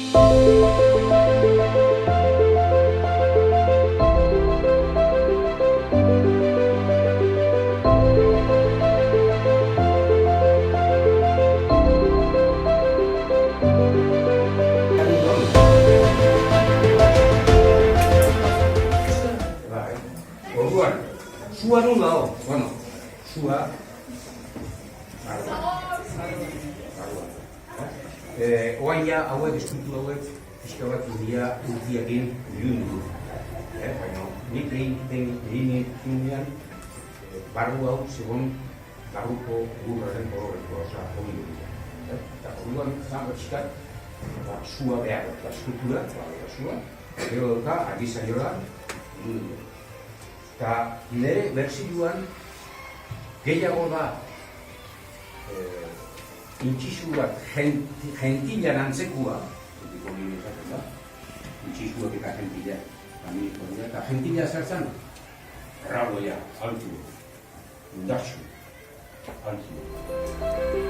Sua non dago, bueno, sua oain ja hauek eskultu hauek pixka bat urdiakin ilundu. Baina nik egin zunean barru hau zegoen barruko gurraren horretu osa hori dut. Eta orduan zango txikat sua behar, eta eskultura, sua, gero dauka agizaiola ilundu. Eta nire berzioan gehiago da intxizu bat jentilan antzekua, intxizuak eta jentila, eta jentila zertzen, raboia, altu, indartsu, altu.